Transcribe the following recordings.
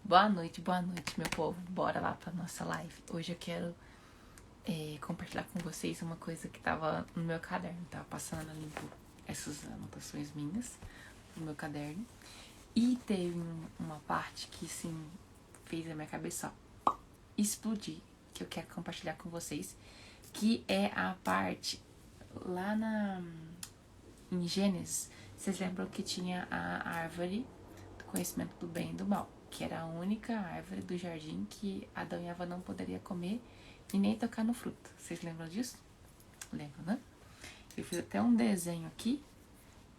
Boa noite, meu povo. Bora lá pra nossa live. Hoje eu quero compartilhar com vocês uma coisa que tava no meu caderno. Tava passando ali por essas anotações minhas no meu caderno. E teve uma parte que, assim, fez a minha cabeça explodir, que eu quero compartilhar com vocês, que é a parte lá em Gênesis. Vocês lembram que tinha a árvore do conhecimento do bem e do mal, que era a única árvore do jardim que Adão e Eva não poderia comer e nem tocar no fruto. Vocês lembram disso? Lembram, né? Eu fiz até um desenho aqui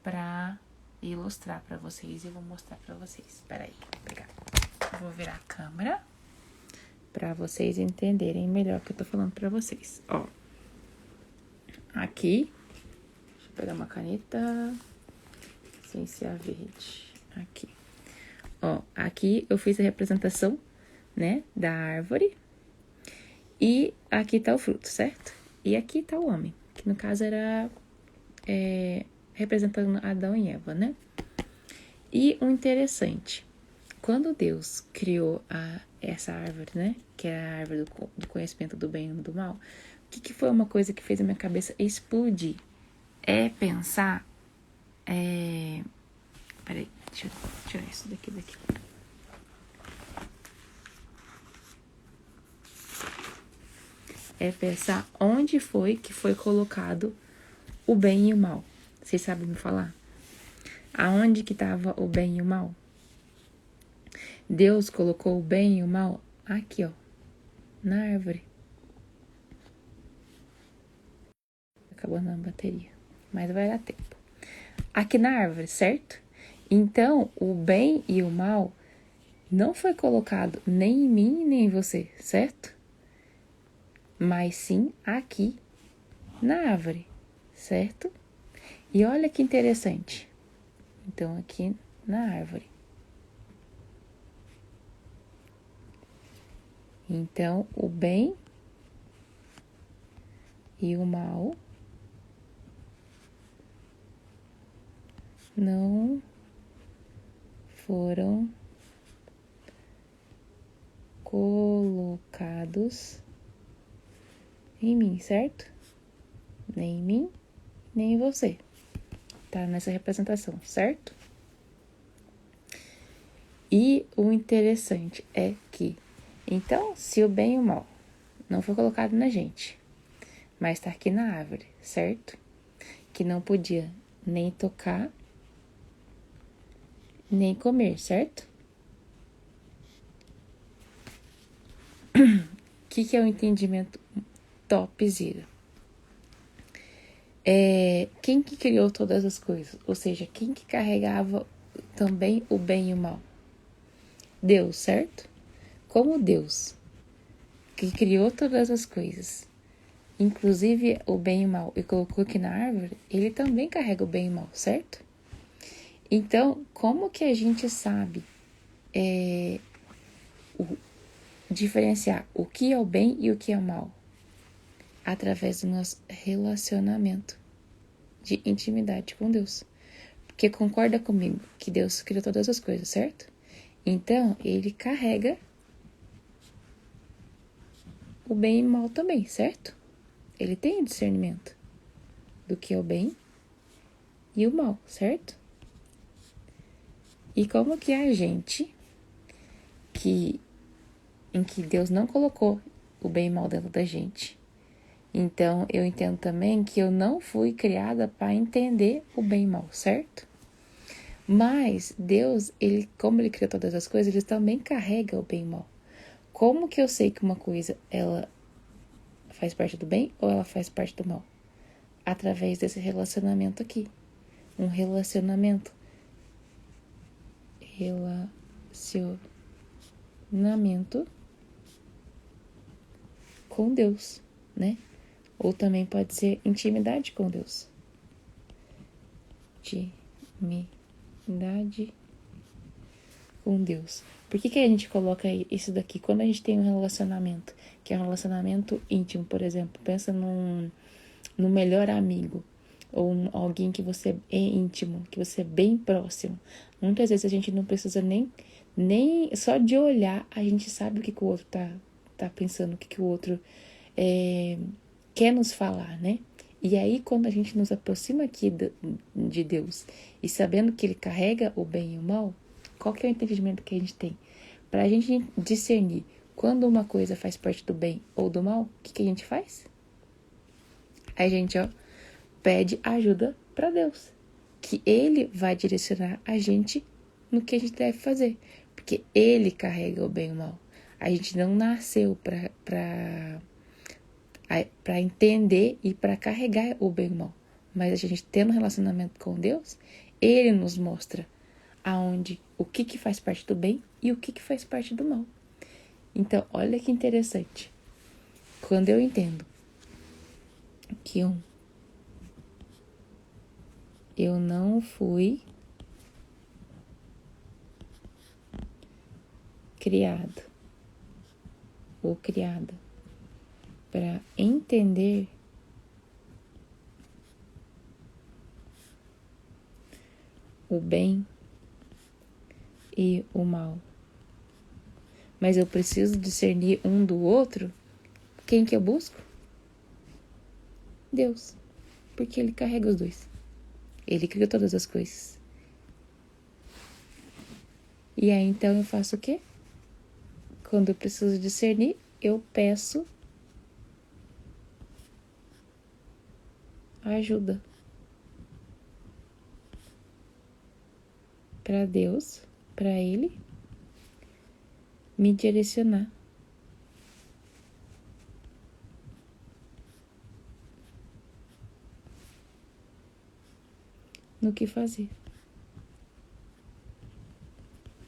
pra ilustrar pra vocês e eu vou mostrar pra vocês. Espera aí, vou pegar. Eu vou virar a câmera pra vocês entenderem melhor o que eu tô falando pra vocês. Ó, aqui, deixa eu pegar uma caneta sem ser a verde. Aqui. Ó, aqui eu fiz a representação, né, da árvore. E aqui tá o fruto, certo? E aqui tá o homem, que no caso era representando Adão e Eva, né? E o interessante, quando Deus criou essa árvore, né, que é a árvore do conhecimento do bem e do mal, o que foi uma coisa que fez a minha cabeça explodir? É pensar, peraí, deixa eu tirar isso daqui. É pensar onde foi que foi colocado o bem e o mal. Vocês sabem me falar? Aonde que estava o bem e o mal? Deus colocou o bem e o mal aqui, ó, na árvore. Acabando a bateria, mas vai dar tempo. Aqui na árvore, certo? Então, o bem e o mal não foi colocado nem em mim, nem em você, certo? Mas sim aqui na árvore, certo? E olha que interessante. Então, aqui na árvore. Então, o bem e o mal não foram colocados em mim, certo? Nem em mim, nem em você. Tá nessa representação, certo? E o interessante é que, então, se o bem e o mal não foi colocado na gente, mas tá aqui na árvore, certo? Que não podia nem tocar, nem comer, certo? O que é o entendimento topzera? Quem que criou todas as coisas? Ou seja, quem que carregava também o bem e o mal? Deus, certo? Como Deus, que criou todas as coisas, inclusive o bem e o mal, e colocou aqui na árvore, ele também carrega o bem e o mal, certo? Então, como que a gente sabe diferenciar o que é o bem e o que é o mal? Através do nosso relacionamento de intimidade com Deus. Porque concorda comigo que Deus criou todas as coisas, certo? Então, ele carrega o bem e o mal também, certo? Ele tem o discernimento do que é o bem e o mal, certo? E como que a gente, em que Deus não colocou o bem e o mal dentro da gente, então eu entendo também que eu não fui criada para entender o bem e o mal, certo? Mas Deus, como ele criou todas as coisas, ele também carrega o bem e o mal. Como que eu sei que uma coisa, ela faz parte do bem ou ela faz parte do mal? Através desse relacionamento aqui. Um relacionamento com Deus, né? Ou também pode ser intimidade com Deus. Intimidade com Deus. Por que a gente coloca isso daqui? Quando a gente tem um relacionamento, que é um relacionamento íntimo, por exemplo, pensa no melhor amigo, ou alguém que você é íntimo, que você é bem próximo. Muitas vezes a gente não precisa nem Nem só de olhar a gente sabe o que o outro tá pensando, o que o outro quer nos falar, né? E aí, quando a gente nos aproxima aqui de Deus e sabendo que Ele carrega o bem e o mal, qual que é o entendimento que a gente tem? Para a gente discernir quando uma coisa faz parte do bem ou do mal, o que a gente faz? A gente, pede ajuda para Deus, que Ele vai direcionar a gente no que a gente deve fazer, porque Ele carrega o bem e o mal. A gente não nasceu para entender e para carregar o bem e o mal, mas a gente tendo um relacionamento com Deus, Ele nos mostra o que faz parte do bem e o que faz parte do mal. Então, olha que interessante. Quando eu entendo que eu não fui criado ou criada para entender o bem e o mal, mas eu preciso discernir um do outro, quem que eu busco? Deus, porque Ele carrega os dois. Ele criou todas as coisas. E aí então eu faço o quê? Quando eu preciso discernir, eu peço ajuda para Deus, para Ele me direcionar. No que fazer.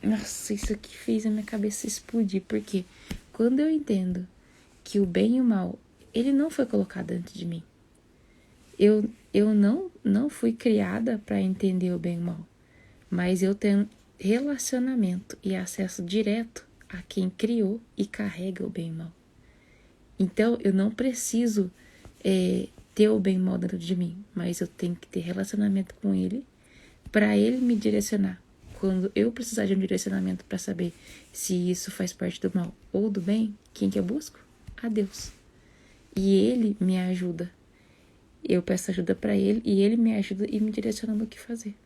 Nossa, isso aqui fez a minha cabeça explodir, porque quando eu entendo que o bem e o mal, ele não foi colocado dentro de mim. Eu não fui criada para entender o bem e o mal, mas eu tenho relacionamento e acesso direto a quem criou e carrega o bem e o mal. Então, eu não preciso ter o bem e o mal dentro de mim, mas eu tenho que ter relacionamento com Ele para Ele me direcionar. Quando eu precisar de um direcionamento para saber se isso faz parte do mal ou do bem, quem que eu busco? A Deus. E Ele me ajuda. Eu peço ajuda para Ele e Ele me ajuda e me direciona no que fazer.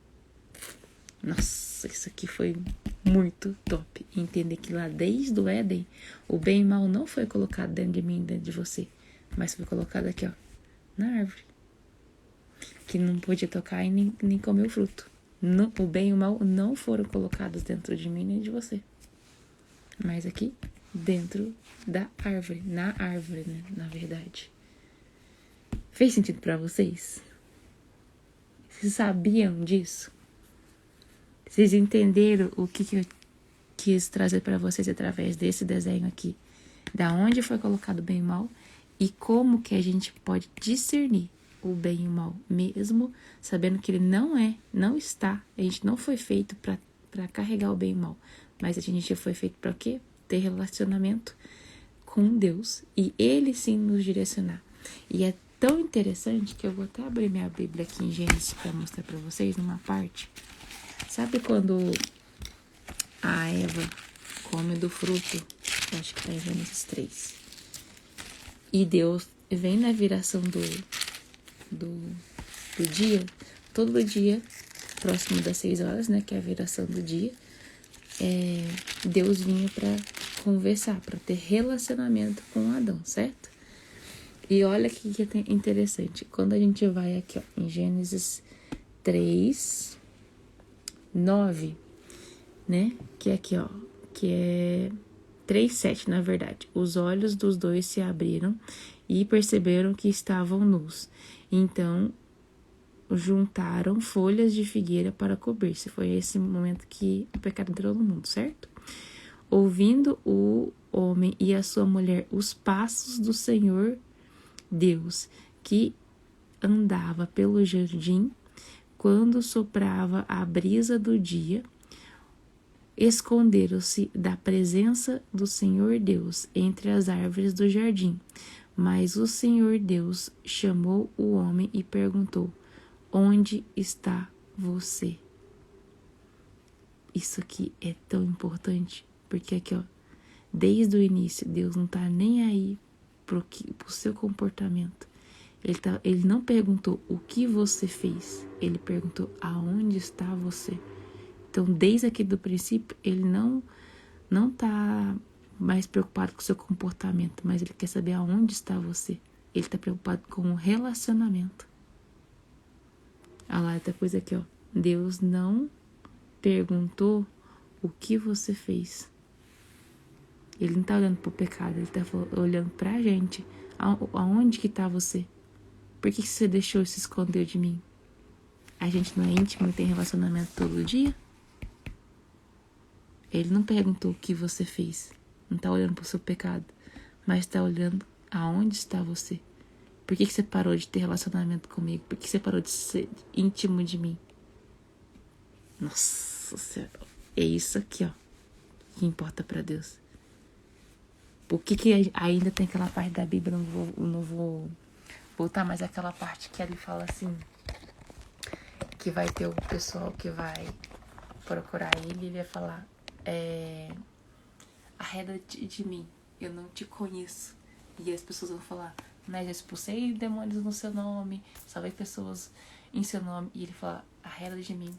Nossa, isso aqui foi muito top. Entender que lá desde o Éden, o bem e o mal não foi colocado dentro de mim, dentro de você, mas foi colocado aqui, na árvore. Que não podia tocar e nem comer o fruto. Não, o bem e o mal não foram colocados dentro de mim nem de você. Mas aqui, dentro da árvore. Na árvore, né? Na verdade. Fez sentido pra vocês? Vocês sabiam disso? Vocês entenderam o que eu quis trazer pra vocês através desse desenho aqui? Da onde foi colocado o bem e o mal? E como que a gente pode discernir o bem e o mal, mesmo sabendo que ele não está, a gente não foi feito para carregar o bem e o mal, mas a gente foi feito para o quê? Ter relacionamento com Deus e Ele sim nos direcionar. E é tão interessante que eu vou até abrir minha Bíblia aqui em Gênesis para mostrar para vocês numa parte. Sabe quando a Eva come do fruto? Eu acho que tá em Gênesis 3. E Deus vem na viração do dia, todo dia, próximo das 6 horas, né, que é a viração do dia, Deus vinha para conversar, para ter relacionamento com Adão, certo? E olha que é interessante, quando a gente vai aqui, em Gênesis 3, 9, né, que é aqui, que é 3:7, na verdade. Os olhos dos dois se abriram e perceberam que estavam nus. Então, juntaram folhas de figueira para cobrir-se. Foi esse momento que o pecado entrou no mundo, certo? Ouvindo o homem e a sua mulher os passos do Senhor Deus, que andava pelo jardim, quando soprava a brisa do dia, esconderam-se da presença do Senhor Deus entre as árvores do jardim. Mas o Senhor Deus chamou o homem e perguntou: onde está você? isso aqui é tão importante? Porque aqui, ó, desde o início, Deus não tá nem aí pro seu comportamento. Ele não perguntou o que você fez. Ele perguntou aonde está você. Então, desde aqui do princípio, ele não tá mais preocupado com o seu comportamento, mas ele quer saber aonde está você. Ele tá preocupado com o relacionamento. Olha lá, depois aqui, ó. Deus não perguntou o que você fez. Ele não tá olhando pro pecado, ele tá olhando pra gente. Aonde que tá você? Por que você deixou se esconder de mim? A gente não é íntimo e tem relacionamento todo dia? Ele não perguntou o que você fez. Não tá olhando pro seu pecado. Mas tá olhando aonde está você. Por que você parou de ter relacionamento comigo? Por que você parou de ser íntimo de mim? Nossa Senhora. É isso aqui, ó, que importa pra Deus. Por que ainda tem aquela parte da Bíblia? Não vou voltar, mas aquela parte que ele fala assim, que vai ter o pessoal que vai procurar ele e ele vai falar, arreda-te de mim, eu não te conheço. E as pessoas vão falar, né, já expulsei demônios no seu nome, salvei pessoas em seu nome. E ele fala, arreda de mim,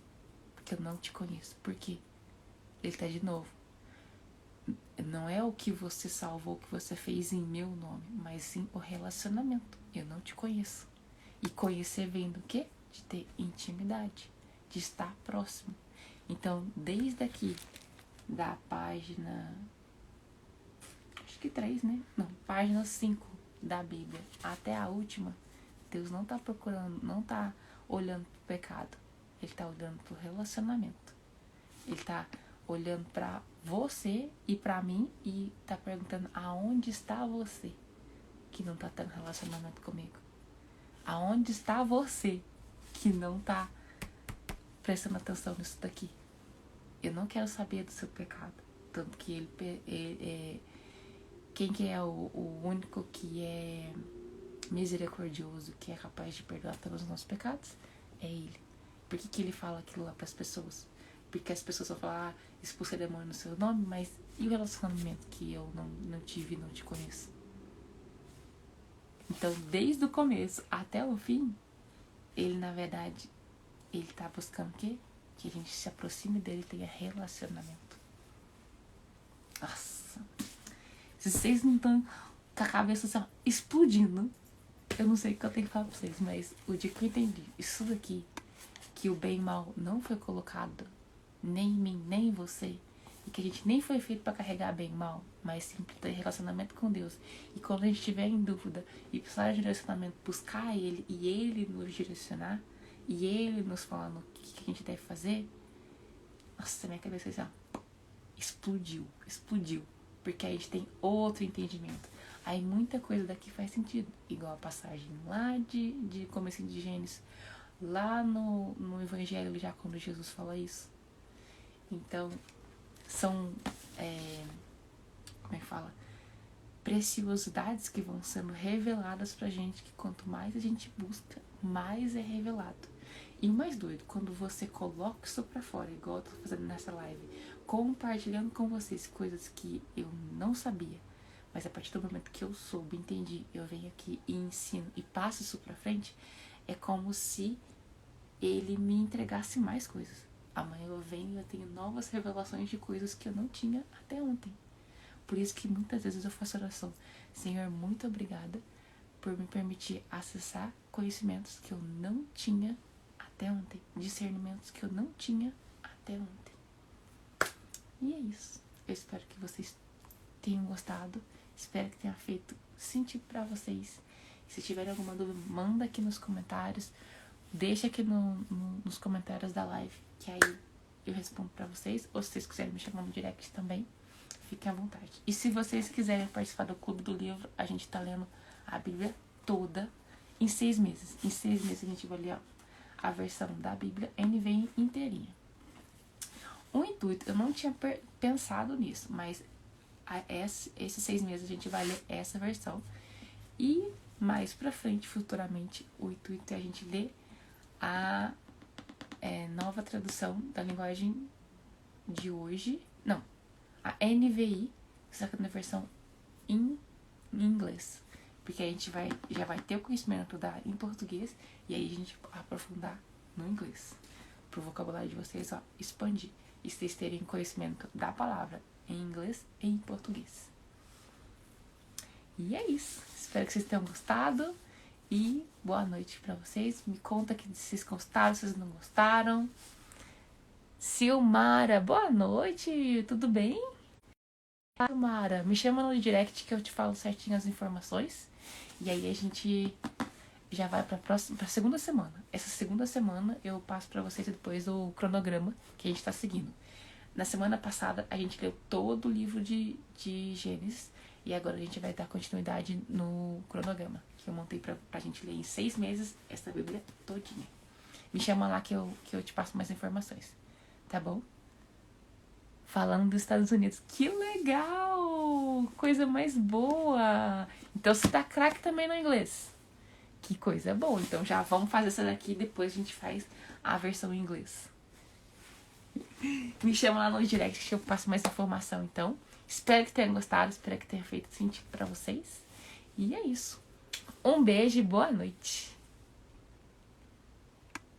porque eu não te conheço. Por quê? Ele tá de novo. Não é o que você salvou, o que você fez em meu nome, mas sim o relacionamento. Eu não te conheço. E conhecer vem do quê? De ter intimidade, de estar próximo. Então, desde aqui, da página, acho que 3, né? Não, página 5 da Bíblia, até a última, Deus não tá procurando, não tá olhando pro pecado. Ele tá olhando pro relacionamento. Ele tá olhando pra você e pra mim e tá perguntando aonde está você que não tá tendo relacionamento comigo. Aonde está você que não tá prestando atenção nisso daqui? Eu não quero saber do seu pecado. Tanto que quem que é o único que é misericordioso, que é capaz de perdoar todos os nossos pecados? É Ele. Por que ele fala aquilo lá pras pessoas? Porque as pessoas vão falar, expulsei demônio no seu nome, mas e o relacionamento que eu não tive e não te conheço? Então, desde o começo até o fim, ele, na verdade, ele tá buscando o quê? Que a gente se aproxime dele e tenha relacionamento. Nossa. Se vocês não estão com a cabeça assim, ó, explodindo, eu não sei o que eu tenho que falar pra vocês, mas o dia que eu entendi isso daqui, que o bem e mal não foi colocado nem em mim, nem em você, e que a gente nem foi feito para carregar bem e mal, mas sim para ter relacionamento com Deus. E quando a gente estiver em dúvida e precisar de direcionamento, buscar Ele e Ele nos direcionar, e Ele nos falar no que a gente deve fazer, nossa, minha cabeça assim, ó, explodiu. Porque aí a gente tem outro entendimento. Aí muita coisa daqui faz sentido. Igual a passagem lá de comecinho de Gênesis, lá no Evangelho, já quando Jesus fala isso. Então, são, como é que fala? Preciosidades que vão sendo reveladas pra gente, que quanto mais a gente busca, mais é revelado. E o mais doido, quando você coloca isso pra fora, igual eu tô fazendo nessa live, compartilhando com vocês coisas que eu não sabia, mas a partir do momento que eu soube, entendi, eu venho aqui e ensino e passo isso pra frente, é como se ele me entregasse mais coisas. Amanhã eu venho e eu tenho novas revelações de coisas que eu não tinha até ontem. Por isso que muitas vezes eu faço oração. Senhor, muito obrigada por me permitir acessar conhecimentos que eu não tinha até ontem. Discernimentos que eu não tinha até ontem. E é isso. Eu espero que vocês tenham gostado. Espero que tenha feito sentido pra vocês. Se tiverem alguma dúvida, manda aqui nos comentários. Deixa aqui nos comentários da live, que aí eu respondo pra vocês. Ou se vocês quiserem me chamar no direct também, fiquem à vontade. E se vocês quiserem participar do Clube do Livro, a gente tá lendo a Bíblia toda em 6 meses. Em 6 meses a gente vai ler a versão da Bíblia NVI inteirinha. O intuito, eu não tinha pensado nisso, mas esses 6 meses a gente vai ler essa versão. E mais pra frente, futuramente, o intuito é a gente ler a nova tradução da linguagem de hoje. Não, a NVI, só que na versão em inglês. Porque a gente já vai ter o conhecimento em português e aí a gente aprofundar no inglês. Pro vocabulário de vocês, ó, expandir. E vocês terem conhecimento da palavra em inglês e em português. E é isso. Espero que vocês tenham gostado. E boa noite pra vocês. Me conta que vocês gostaram, se vocês não gostaram. Silmara, boa noite. Tudo bem? Silmara, me chama no direct que eu te falo certinho as informações. E aí a gente já vai pra segunda semana. Essa segunda semana eu passo pra vocês depois o cronograma que a gente tá seguindo. Na semana passada a gente leu todo o livro de Gênesis. E agora a gente vai dar continuidade no cronograma que eu montei pra gente ler em 6 meses essa Bíblia todinha. Me chama lá que eu te passo mais informações. Tá bom? Falando dos Estados Unidos. Que legal! Coisa mais boa! Então você tá craque também no inglês. Que coisa boa. Então já vamos fazer essa daqui e depois a gente faz a versão em inglês. Me chama lá no direct que eu passo mais informação, então. Espero que tenham gostado, espero que tenha feito sentido pra vocês. E é isso. Um beijo e boa noite.